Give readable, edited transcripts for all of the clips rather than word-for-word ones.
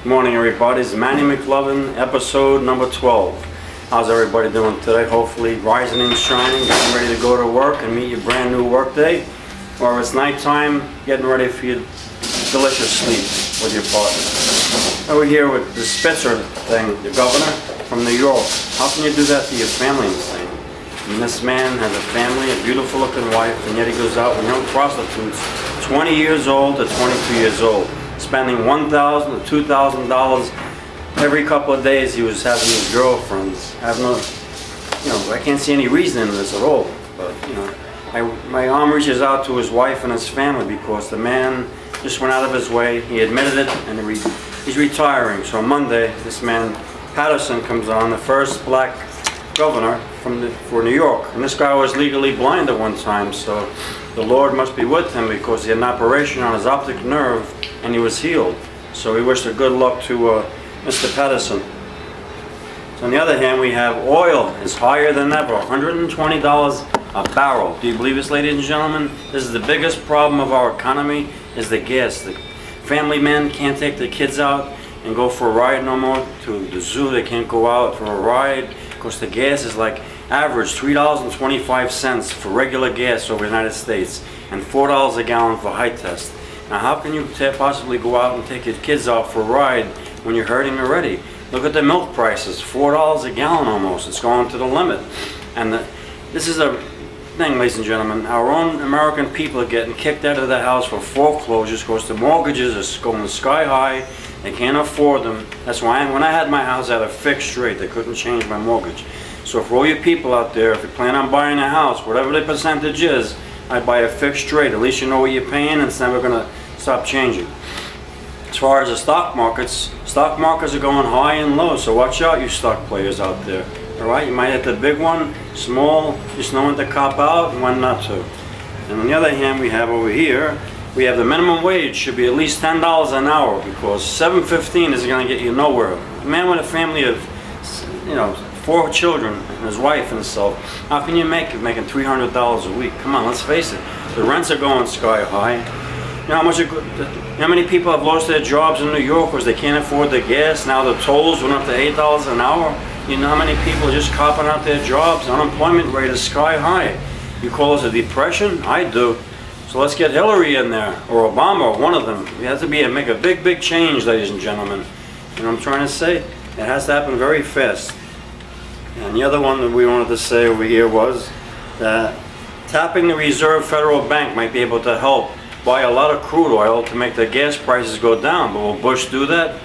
Good morning, everybody. It's Manny Mclovin, episode number 12. How's everybody doing today? Hopefully rising and shining, getting ready to go to work and meet your brand new work day. Or if it's nighttime, getting ready for your delicious sleep with your partner. Now we're here with the Spitzer thing, the governor from New York. How can you do that to your family thing? I mean, this man has a family, a beautiful looking wife, and yet he goes out with young prostitutes, 20 years old to 22 years old, spending $1,000 to $2,000 every couple of days. He was having his girlfriends. I can't see any reason in this at all. But my arm reaches out to his wife and his family because the man just went out of his way. He admitted it, and he's retiring. So on Monday, this man Patterson comes on, the first black governor for New York. And this guy was legally blind at one time, so the Lord must be with him because he had an operation on his optic nerve and he was healed. So we wish a good luck to Mr. Patterson. So on the other hand, we have oil is higher than ever, $120 a barrel. Do you believe this, ladies and gentlemen? This is the biggest problem of our economy, is the gas. The family men can't take their kids out and go for a ride no more to the zoo. They can't go out for a ride because the gas is like average $3.25 for regular gas over the United States and $4 a gallon for high test. Now how can you possibly go out and take your kids out for a ride when you're hurting already? Look at the milk prices, $4 a gallon almost. It's going to the limit. And this is a thing, ladies and gentlemen. Our own American people are getting kicked out of the house for foreclosures because the mortgages are going sky high. They can't afford them. That's why when I had my house, I had a fixed rate. They couldn't change my mortgage. So for all you people out there, if you plan on buying a house, whatever the percentage is, I'd buy a fixed rate. At least you know what you're paying, and it's never going to stop changing. As far as the stock markets are going high and low, so watch out, you stock players out there. All right, you might hit the big one, small, just know when to cop out and when not to. And on the other hand, we have over here, we have the minimum wage should be at least $10 an hour because $7.15 isn't going to get you nowhere. A man with a family of, 4 children and his wife and himself, how can you make it making $300 a week? Come on, let's face it. The rents are going sky high. You know how many people have lost their jobs in New York because they can't afford the gas? Now the tolls went up to $8 an hour. You know how many people are just copping out their jobs? The unemployment rate is sky high. You call this a depression? I do. So let's get Hillary in there, or Obama, or one of them. We have to make a big change, ladies and gentlemen. You know what I'm trying to say? It has to happen very fast. And the other one that we wanted to say over here was that tapping the Reserve Federal Bank might be able to help buy a lot of crude oil to make the gas prices go down. But will Bush do that?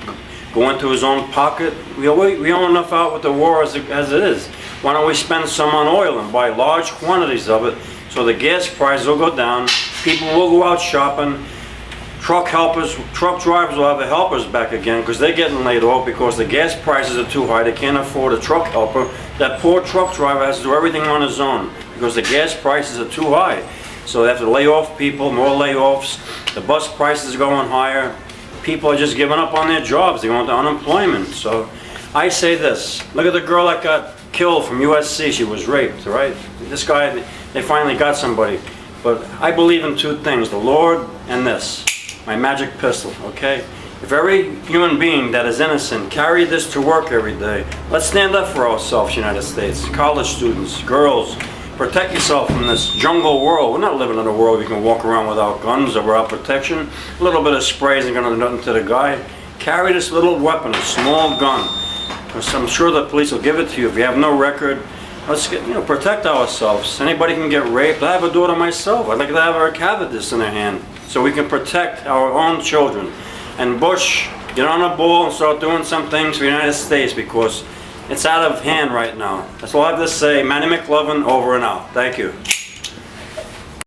Go into his own pocket? We own enough out with the war as it is. Why don't we spend some on oil and buy large quantities of it so the gas prices will go down, people will go out shopping, truck drivers will have the helpers back again because they're getting laid off because the gas prices are too high. They can't afford a truck helper. That poor truck driver has to do everything on his own because the gas prices are too high. So they have to lay off people, more layoffs. The bus prices are going higher. People are just giving up on their jobs. They go into unemployment. So I say this. Look at the girl that got killed from USC. She was raped, right? This guy, they finally got somebody. But I believe in two things, the Lord and this, my magic pistol, okay? If every human being that is innocent carried this to work every day, let's stand up for ourselves, United States, college students, girls. Protect yourself from this jungle world. We're not living in a world where you can walk around without guns or without protection. A little bit of spray isn't going to do nothing to the guy. Carry this little weapon, a small gun. Because I'm sure the police will give it to you if you have no record. Let's protect ourselves. Anybody can get raped. I have a daughter myself. I'd like to have her have this in her hand so we can protect our own children. And Bush, get on the ball and start doing some things for the United States because it's out of hand right now. That's all I have to say. Manny Mclovin, over and out. Thank you.